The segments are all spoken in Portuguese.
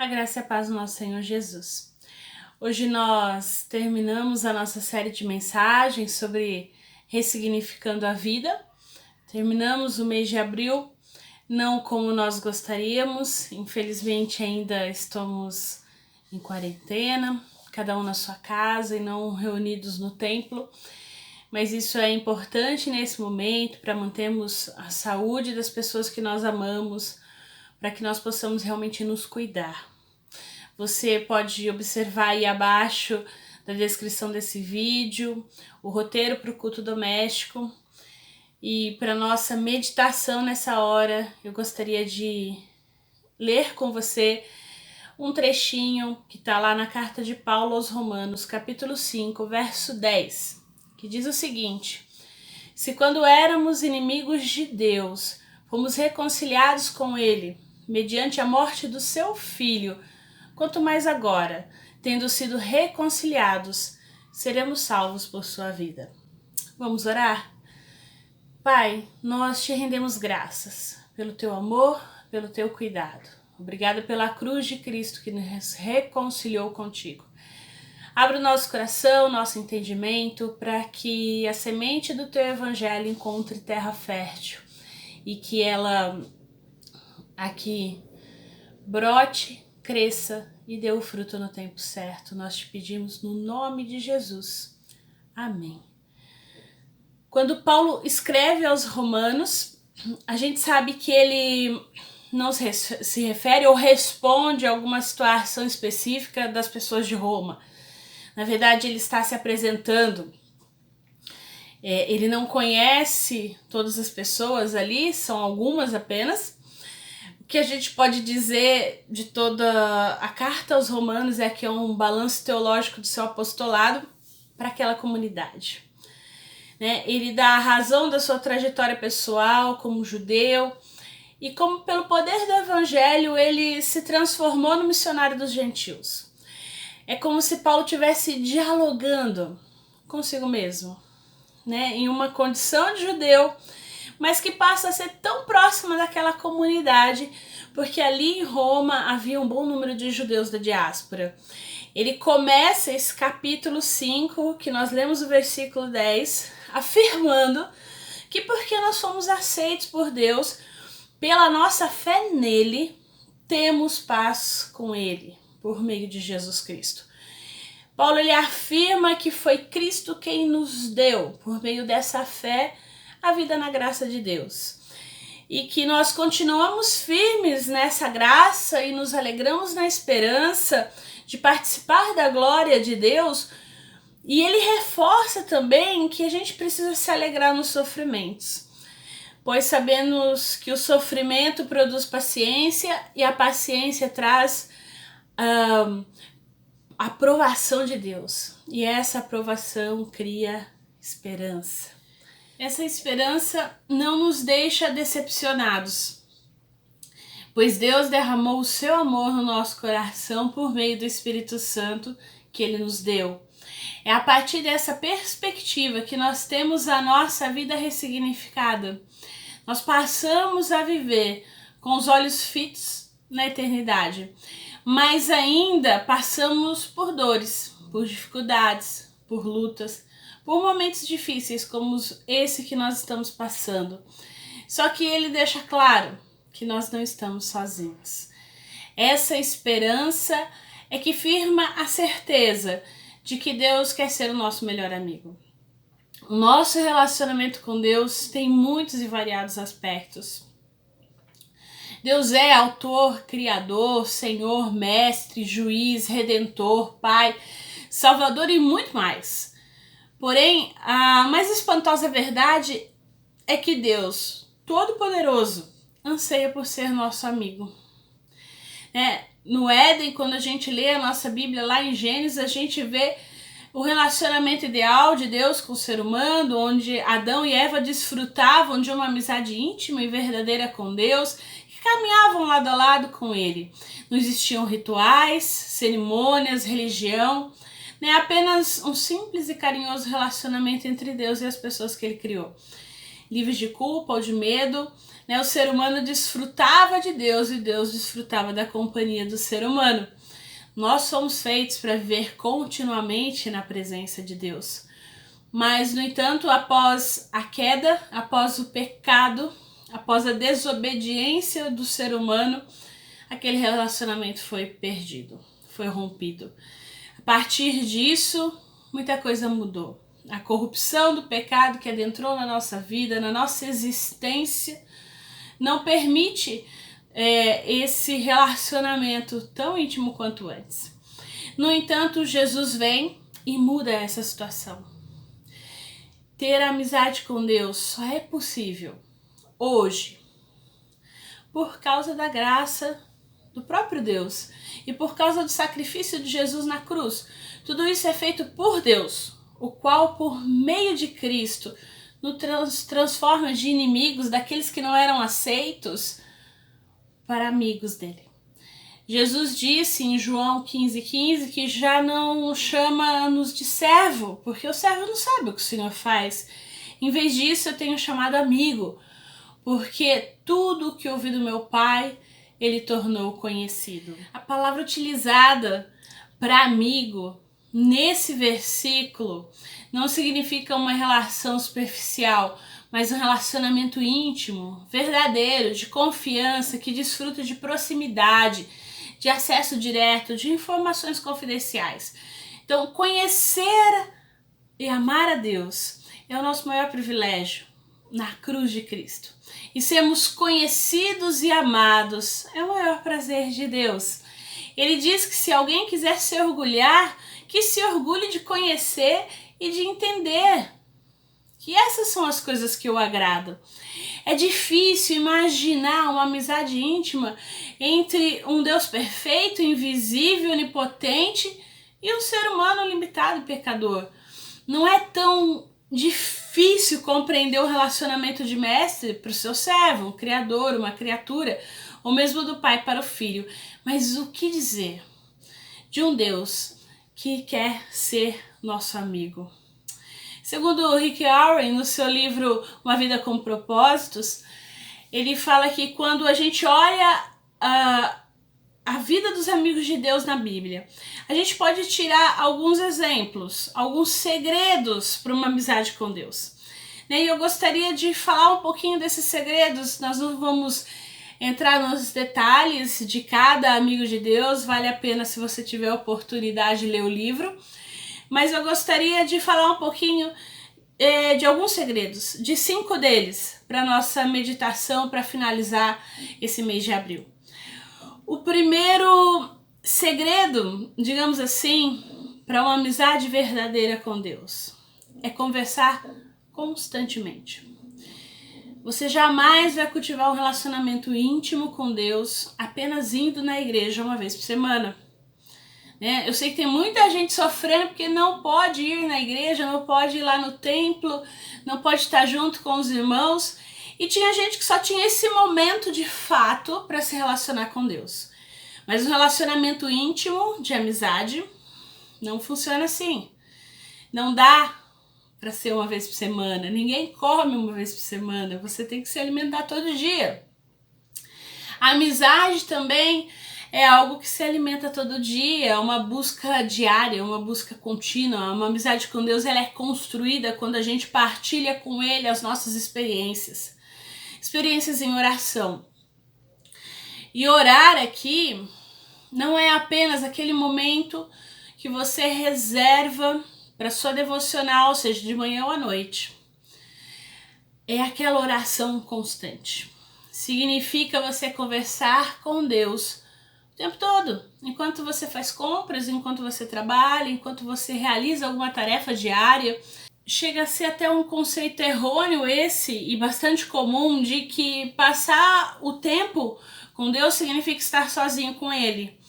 A graça e a paz do nosso Senhor Jesus. Hoje nós terminamos a nossa série de mensagens sobre ressignificando a vida. Terminamos o mês de abril, não como nós gostaríamos, infelizmente ainda estamos em quarentena, cada um na sua casa e não reunidos no templo. Mas isso é importante nesse momento para mantermos a saúde das pessoas que nós amamos, para que nós possamos realmente nos cuidar. Você pode observar aí abaixo da descrição desse vídeo o roteiro para o culto doméstico. E para nossa meditação nessa hora, eu gostaria de ler com você um trechinho que está lá na carta de Paulo aos Romanos, capítulo 5, verso 10, que diz o seguinte: se quando éramos inimigos de Deus, fomos reconciliados com Ele, mediante a morte do seu Filho, quanto mais agora, tendo sido reconciliados, seremos salvos por sua vida. Vamos orar? Pai, nós te rendemos graças pelo teu amor, pelo teu cuidado. Obrigada pela cruz de Cristo que nos reconciliou contigo. Abra o nosso coração, nosso entendimento, para que a semente do teu evangelho encontre terra fértil e que ela aqui brote, cresça e dê o fruto no tempo certo. Nós te pedimos no nome de Jesus. Amém. Quando Paulo escreve aos Romanos, a gente sabe que ele não se refere ou responde a alguma situação específica das pessoas de Roma. Na verdade, ele está se apresentando. Ele não conhece todas as pessoas ali, são algumas apenas. O que a gente pode dizer de toda a carta aos Romanos é que é um balanço teológico do seu apostolado para aquela comunidade. Ele dá a razão da sua trajetória pessoal como judeu e como pelo poder do evangelho ele se transformou no missionário dos gentios. É como se Paulo estivesse dialogando consigo mesmo, em uma condição de judeu, mas que passa a ser tão próxima daquela comunidade, porque ali em Roma havia um bom número de judeus da diáspora. Ele começa esse capítulo 5, que nós lemos o versículo 10, afirmando que porque nós fomos aceitos por Deus, pela nossa fé nele, temos paz com ele, por meio de Jesus Cristo. Paulo ele afirma que foi Cristo quem nos deu, por meio dessa fé, a vida na graça de Deus. E que nós continuamos firmes nessa graça e nos alegramos na esperança de participar da glória de Deus. E ele reforça também que a gente precisa se alegrar nos sofrimentos, pois sabemos que o sofrimento produz paciência e a paciência traz a aprovação de Deus. E essa aprovação cria esperança. Essa esperança não nos deixa decepcionados, pois Deus derramou o seu amor no nosso coração por meio do Espírito Santo que Ele nos deu. É a partir dessa perspectiva que nós temos a nossa vida ressignificada. Nós passamos a viver com os olhos fitos na eternidade, mas ainda passamos por dores, por dificuldades, por lutas, por momentos difíceis como esse que nós estamos passando. Só que ele deixa claro que nós não estamos sozinhos. Essa esperança é que firma a certeza de que Deus quer ser o nosso melhor amigo. O nosso relacionamento com Deus tem muitos e variados aspectos. Deus é autor, criador, senhor, mestre, juiz, redentor, pai, salvador e muito mais. Porém, a mais espantosa verdade é que Deus, Todo-Poderoso, anseia por ser nosso amigo. No Éden, quando a gente lê a nossa Bíblia lá em Gênesis, a gente vê o relacionamento ideal de Deus com o ser humano, onde Adão e Eva desfrutavam de uma amizade íntima e verdadeira com Deus, que caminhavam lado a lado com Ele. Não existiam rituais, cerimônias, religião, apenas um simples e carinhoso relacionamento entre Deus e as pessoas que Ele criou. livres de culpa ou de medo, né? O ser humano desfrutava de Deus e Deus desfrutava da companhia do ser humano. Nós somos feitos para viver continuamente na presença de Deus. Mas, no entanto, após a queda, após o pecado, após a desobediência do ser humano, aquele relacionamento foi perdido, foi rompido. A partir disso, muita coisa mudou. A corrupção do pecado que adentrou na nossa vida, na nossa existência, não permite esse relacionamento tão íntimo quanto antes. No entanto, Jesus vem e muda essa situação. Ter amizade com Deus só é possível hoje por causa da graça do próprio Deus e por causa do sacrifício de Jesus na cruz. Tudo isso é feito por Deus, o qual, por meio de Cristo, nos transforma de inimigos, daqueles que não eram aceitos, para amigos dele. Jesus disse em João 15,15 que já não chama-nos de servo, porque o servo não sabe o que o Senhor faz. Em vez disso, eu tenho chamado amigo, porque tudo o que ouvi do meu Pai, ele tornou conhecido. A palavra utilizada para amigo nesse versículo não significa uma relação superficial, mas um relacionamento íntimo, verdadeiro, de confiança, que desfruta de proximidade, de acesso direto, de informações confidenciais. Então, conhecer e amar a Deus é o nosso maior privilégio na cruz de Cristo. E sermos conhecidos e amados é o maior prazer de Deus. Ele diz que se alguém quiser se orgulhar, que se orgulhe de conhecer e de entender. Que essas são as coisas que o agradam. É difícil imaginar uma amizade íntima entre um Deus perfeito, invisível, onipotente e um ser humano limitado e pecador. Não é tão difícil compreender o relacionamento de mestre para o seu servo, um criador, uma criatura, ou mesmo do pai para o filho. Mas o que dizer de um Deus que quer ser nosso amigo? Segundo Rick Warren, no seu livro Uma Vida com Propósitos, ele fala que quando a gente olha a vida dos amigos de Deus na Bíblia, a gente pode tirar alguns exemplos, alguns segredos para uma amizade com Deus. E eu gostaria de falar um pouquinho desses segredos. Nós não vamos entrar nos detalhes de cada amigo de Deus, vale a pena, se você tiver a oportunidade, ler o livro. Mas eu gostaria de falar um pouquinho de alguns segredos, de 5 deles, para nossa meditação, para finalizar esse mês de abril. O primeiro segredo, digamos assim, para uma amizade verdadeira com Deus é conversar constantemente. Você jamais vai cultivar um relacionamento íntimo com Deus apenas indo na igreja uma vez por semana. Eu sei que tem muita gente sofrendo porque não pode ir na igreja, não pode ir lá no templo, não pode estar junto com os irmãos. E tinha gente que só tinha esse momento de fato para se relacionar com Deus. Mas o relacionamento íntimo, de amizade, não funciona assim. Não dá para ser uma vez por semana. Ninguém come uma vez por semana. Você tem que se alimentar todo dia. A amizade também é algo que se alimenta todo dia, é uma busca diária, uma busca contínua. Uma amizade com Deus, ela é construída quando a gente partilha com Ele as nossas experiências. Experiências em oração. E orar aqui não é apenas aquele momento que você reserva para sua devocional, seja de manhã ou à noite. É aquela oração constante. Significa você conversar com Deus o tempo todo, enquanto você faz compras, enquanto você trabalha, enquanto você realiza alguma tarefa diária. Chega a ser até um conceito errôneo esse e bastante comum de que passar o tempo com Deus significa estar sozinho com Ele.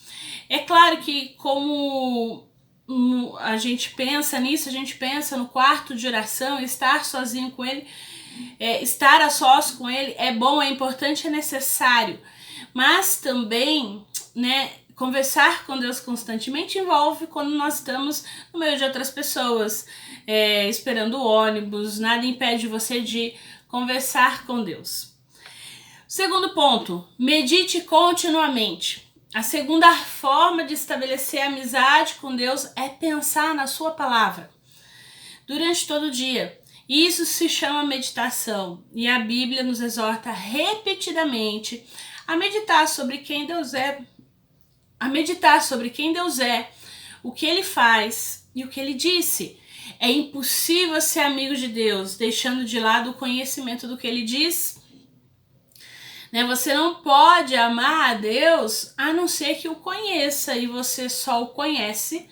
É claro que como a gente pensa nisso, a gente pensa no quarto de oração, estar sozinho com Ele, estar a sós com Ele é bom, é importante, é necessário. Mas também, conversar com Deus constantemente envolve quando nós estamos no meio de outras pessoas, esperando o ônibus. Nada impede você de conversar com Deus. Segundo ponto, medite continuamente. A segunda forma de estabelecer amizade com Deus é pensar na sua palavra durante todo o dia. Isso se chama meditação e a Bíblia nos exorta repetidamente a meditar sobre quem Deus é, o que Ele faz e o que Ele disse. É impossível ser amigo de Deus deixando de lado o conhecimento do que Ele diz. Você não pode amar a Deus a não ser que o conheça, e você só o conhece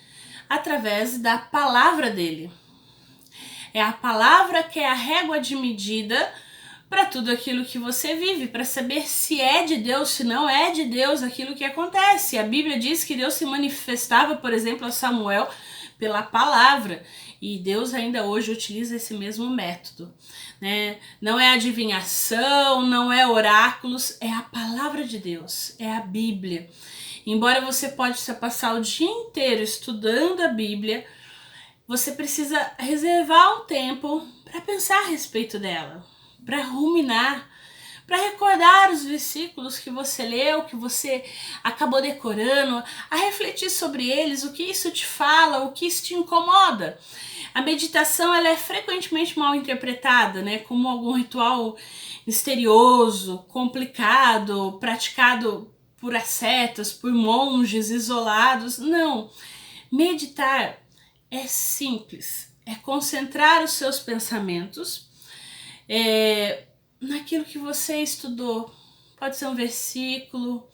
através da palavra dele. É a palavra que é a régua de medida para tudo aquilo que você vive, para saber se é de Deus, se não é de Deus aquilo que acontece. A Bíblia diz que Deus se manifestava, por exemplo, a Samuel pela palavra, e Deus ainda hoje utiliza esse mesmo método. Não é adivinhação, não é oráculos, é a palavra de Deus, é a Bíblia. Embora você possa passar o dia inteiro estudando a Bíblia, você precisa reservar um tempo para pensar a respeito dela, para ruminar, para recordar os versículos que você leu, que você acabou decorando, a refletir sobre eles, o que isso te fala, o que isso te incomoda. A meditação ela é frequentemente mal interpretada, como algum ritual misterioso, complicado, praticado por ascetas, por monges isolados. Não, meditar é simples, é concentrar os seus pensamentos naquilo que você estudou. Pode ser um versículo,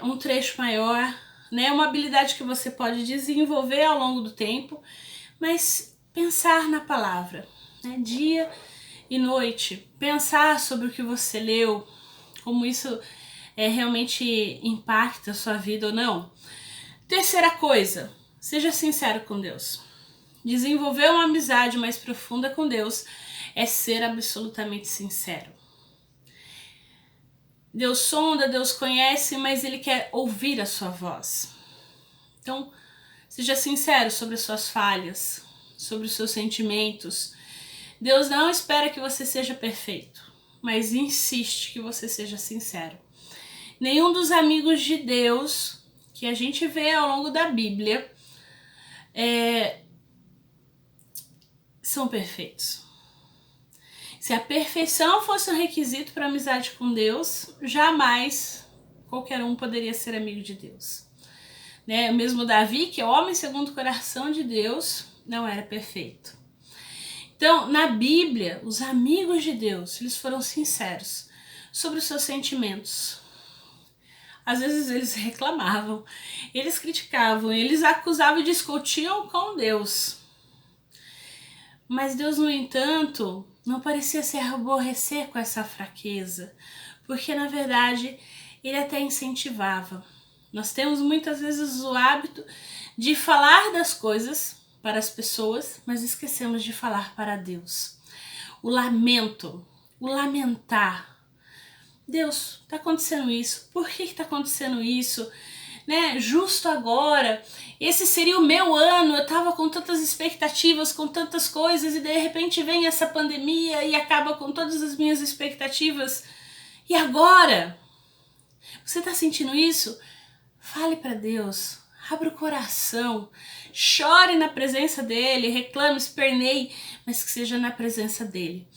um trecho maior, uma habilidade que você pode desenvolver ao longo do tempo, mas pensar na palavra, dia e noite, pensar sobre o que você leu, como isso realmente impacta a sua vida ou não. Terceira coisa, seja sincero com Deus. Desenvolver uma amizade mais profunda com Deus é ser absolutamente sincero. Deus sonda, Deus conhece, mas Ele quer ouvir a sua voz. Então, seja sincero sobre as suas falhas, sobre os seus sentimentos. Deus não espera que você seja perfeito, mas insiste que você seja sincero. Nenhum dos amigos de Deus que a gente vê ao longo da Bíblia são perfeitos. Se a perfeição fosse um requisito para amizade com Deus, jamais qualquer um poderia ser amigo de Deus. Mesmo Davi, que é homem segundo o coração de Deus, não era perfeito. Então, na Bíblia, os amigos de Deus, eles foram sinceros sobre os seus sentimentos. Às vezes eles reclamavam, eles criticavam, eles acusavam e discutiam com Deus. Mas Deus, no entanto, não parecia se aborrecer com essa fraqueza, porque na verdade Ele até incentivava. Nós temos muitas vezes o hábito de falar das coisas para as pessoas, mas esquecemos de falar para Deus. O lamento, o lamentar. Deus, está acontecendo isso, por que está acontecendo isso? Justo agora, esse seria o meu ano, eu estava com tantas expectativas, com tantas coisas, e de repente vem essa pandemia e acaba com todas as minhas expectativas. E agora? Você está sentindo isso? Fale para Deus, abra o coração, chore na presença dEle, reclame, esperneie, mas que seja na presença dEle.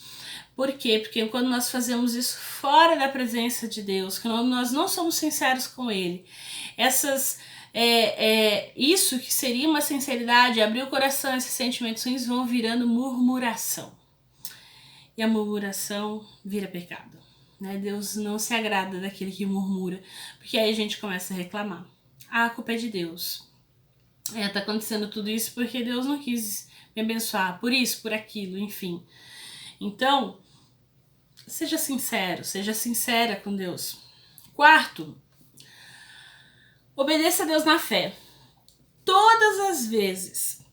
Por quê? Porque quando nós fazemos isso fora da presença de Deus, quando nós não somos sinceros com Ele, isso que seria uma sinceridade, abrir o coração, esses sentimentos ruins vão virando murmuração. E a murmuração vira pecado. Deus não se agrada daquele que murmura, porque aí a gente começa a reclamar. A culpa é de Deus. Tá acontecendo tudo isso porque Deus não quis me abençoar, por isso, por aquilo, enfim. Então, seja sincero, seja sincera com Deus. Quarto, obedeça a Deus na fé. Todas as vezes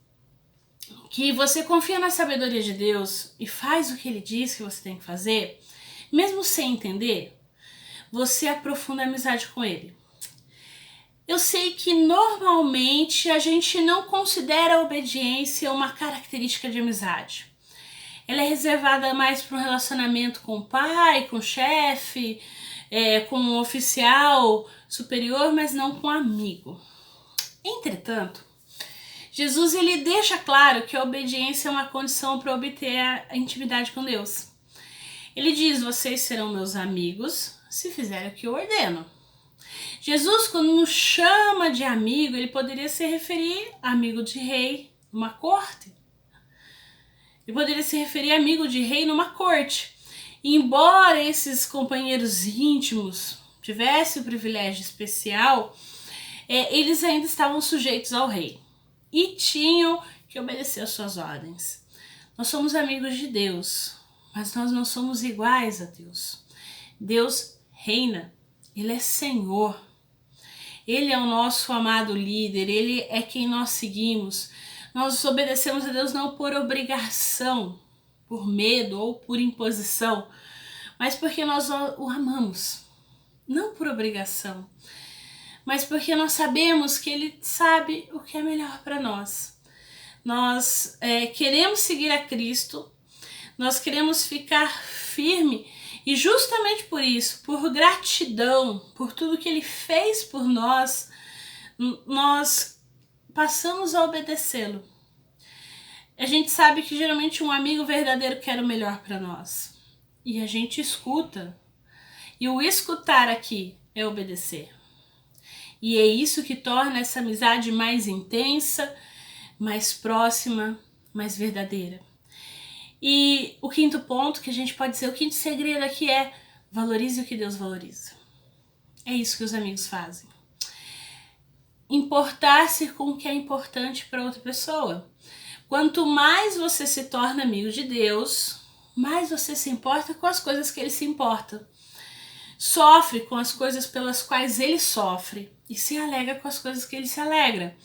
que você confia na sabedoria de Deus e faz o que Ele diz que você tem que fazer, mesmo sem entender, você aprofunda a amizade com Ele. Eu sei que normalmente a gente não considera a obediência uma característica de amizade. ela é reservada mais para um relacionamento com o pai, com o chefe, com um oficial superior, mas não com um amigo. Entretanto, Jesus ele deixa claro que a obediência é uma condição para obter a intimidade com Deus. Ele diz: vocês serão meus amigos se fizerem o que eu ordeno. Jesus, quando nos chama de amigo, ele poderia se referir a amigo de rei numa corte. Ele poderia se referir a amigo de rei numa corte. E embora esses companheiros íntimos tivessem o privilégio especial, eles ainda estavam sujeitos ao rei e tinham que obedecer às suas ordens. Nós somos amigos de Deus, mas nós não somos iguais a Deus. Deus reina, Ele é Senhor. Ele é o nosso amado líder, Ele é quem nós seguimos. Nós obedecemos a Deus não por obrigação, por medo ou por imposição, mas porque nós o amamos. Não por obrigação, mas porque nós sabemos que Ele sabe o que é melhor para nós. Nós queremos seguir a Cristo, nós queremos ficar firme e justamente por isso, por gratidão, por tudo que Ele fez por nós, nós passamos a obedecê-lo. A gente sabe que geralmente um amigo verdadeiro quer o melhor para nós e a gente escuta. E o escutar aqui é obedecer. E é isso que torna essa amizade mais intensa, mais próxima, mais verdadeira. E o quinto ponto que a gente pode dizer, o quinto segredo aqui é: valorize o que Deus valoriza. É isso que os amigos fazem. Importar-se com o que é importante para outra pessoa. Quanto mais você se torna amigo de Deus, mais você se importa com as coisas que Ele se importa. Sofre com as coisas pelas quais Ele sofre e se alegra com as coisas que Ele se alegra.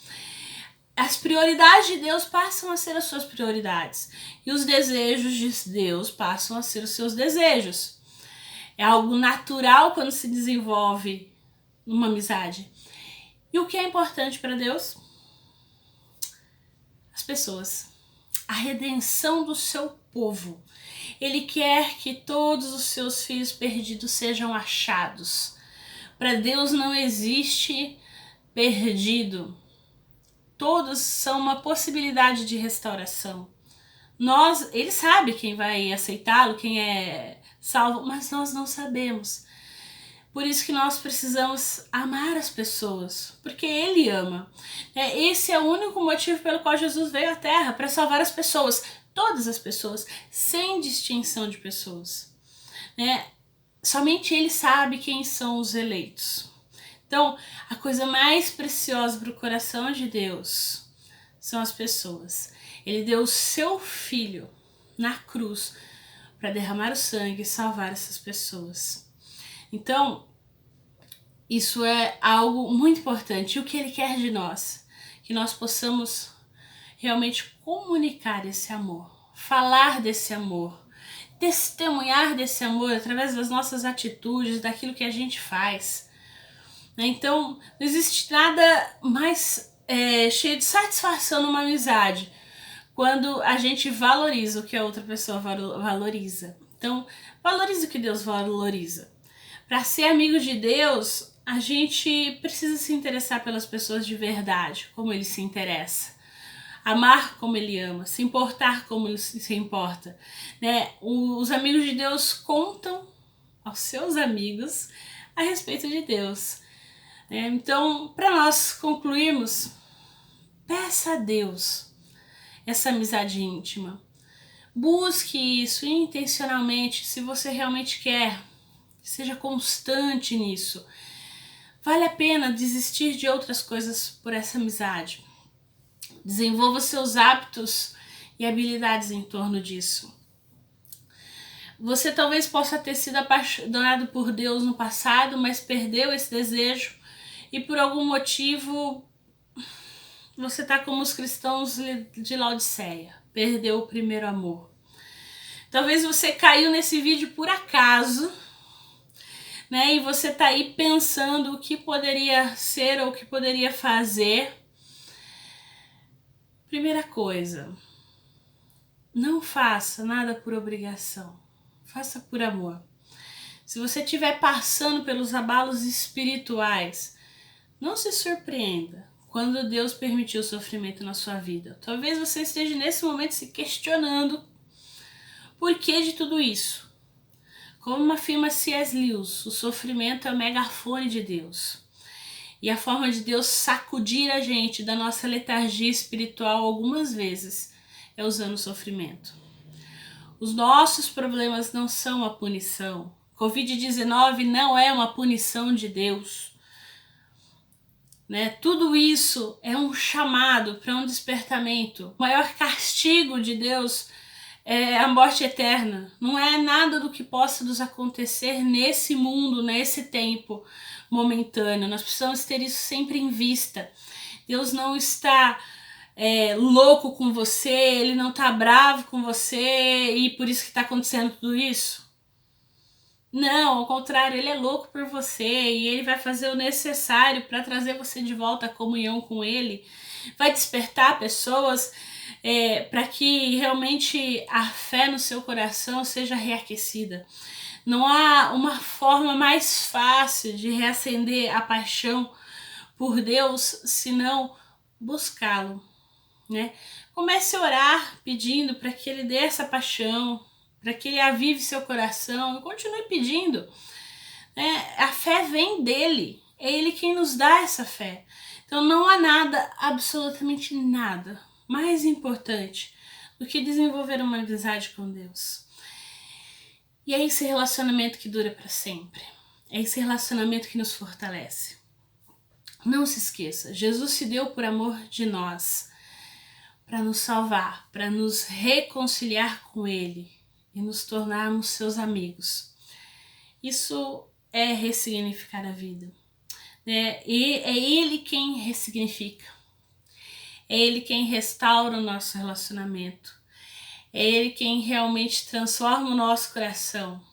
As prioridades de Deus passam a ser as suas prioridades e os desejos de Deus passam a ser os seus desejos. É algo natural quando se desenvolve uma amizade. E o que é importante para Deus? As pessoas. A redenção do seu povo. Ele quer que todos os seus filhos perdidos sejam achados. Para Deus não existe perdido. Todos são uma possibilidade de restauração. Ele sabe quem vai aceitá-lo, quem é salvo, mas nós não sabemos. Por isso que nós precisamos amar as pessoas, porque Ele ama. Esse é o único motivo pelo qual Jesus veio à Terra, para salvar as pessoas, todas as pessoas, sem distinção de pessoas. Somente Ele sabe quem são os eleitos. Então, a coisa mais preciosa para o coração de Deus são as pessoas. Ele deu o seu Filho na cruz para derramar o sangue e salvar essas pessoas. Então, isso é algo muito importante. E o que Ele quer de nós? Que nós possamos realmente comunicar esse amor, falar desse amor, testemunhar desse amor através das nossas atitudes, daquilo que a gente faz. Então, não existe nada mais cheio de satisfação numa amizade quando a gente valoriza o que a outra pessoa valoriza. Então, valorize o que Deus valoriza. Para ser amigo de Deus, a gente precisa se interessar pelas pessoas de verdade, como Ele se interessa. Amar como Ele ama, se importar como Ele se importa. Os amigos de Deus contam aos seus amigos a respeito de Deus. Então, para nós concluirmos, peça a Deus essa amizade íntima. Busque isso intencionalmente, se você realmente quer. Seja constante nisso. Vale a pena desistir de outras coisas por essa amizade. Desenvolva seus hábitos e habilidades em torno disso. Você talvez possa ter sido apaixonado por Deus no passado, mas perdeu esse desejo e por algum motivo você está como os cristãos de Laodiceia, perdeu o primeiro amor. Talvez você caiu nesse vídeo por acaso, e você está aí pensando o que poderia ser ou o que poderia fazer. Primeira coisa, não faça nada por obrigação, faça por amor. Se você estiver passando pelos abalos espirituais, não se surpreenda quando Deus permitiu o sofrimento na sua vida. Talvez você esteja nesse momento se questionando por que de tudo isso. Como afirma C.S. Lewis, o sofrimento é o megafone de Deus. E a forma de Deus sacudir a gente da nossa letargia espiritual algumas vezes é usando o sofrimento. Os nossos problemas não são uma punição. Covid-19 não é uma punição de Deus. Tudo isso é um chamado para um despertamento. O maior castigo de Deus é a morte eterna. Não é nada do que possa nos acontecer nesse mundo, nesse tempo momentâneo. Nós precisamos ter isso sempre em vista. Deus não está louco com você, Ele não está bravo com você e por isso que está acontecendo tudo isso. Não, ao contrário, Ele é louco por você e Ele vai fazer o necessário para trazer você de volta à comunhão com Ele. Vai despertar pessoas para que realmente a fé no seu coração seja reaquecida. Não há uma forma mais fácil de reacender a paixão por Deus senão buscá-lo. Comece a orar pedindo para que Ele dê essa paixão, para que Ele avive seu coração, e continue pedindo. A fé vem dEle, é Ele quem nos dá essa fé. Então não há nada, absolutamente nada, mais importante do que desenvolver uma amizade com Deus. E é esse relacionamento que dura para sempre, é esse relacionamento que nos fortalece. Não se esqueça, Jesus se deu por amor de nós, para nos salvar, para nos reconciliar com Ele e nos tornarmos seus amigos. Isso é ressignificar a vida. E é Ele quem ressignifica. É Ele quem restaura o nosso relacionamento. É Ele quem realmente transforma o nosso coração.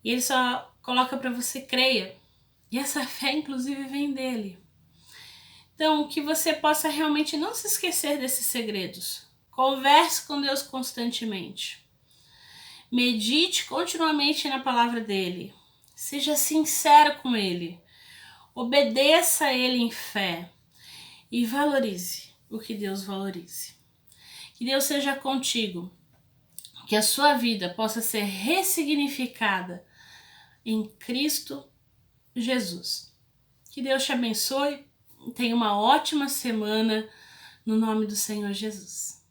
E Ele só coloca para você creia. E essa fé, inclusive, vem dEle. Então, que você possa realmente não se esquecer desses segredos. Converse com Deus constantemente. Medite continuamente na palavra dEle. Seja sincero com Ele. Obedeça a Ele em fé. E valorize o que Deus valorize. Que Deus seja contigo. Que a sua vida possa ser ressignificada em Cristo Jesus. Que Deus te abençoe. Tenha uma ótima semana no nome do Senhor Jesus.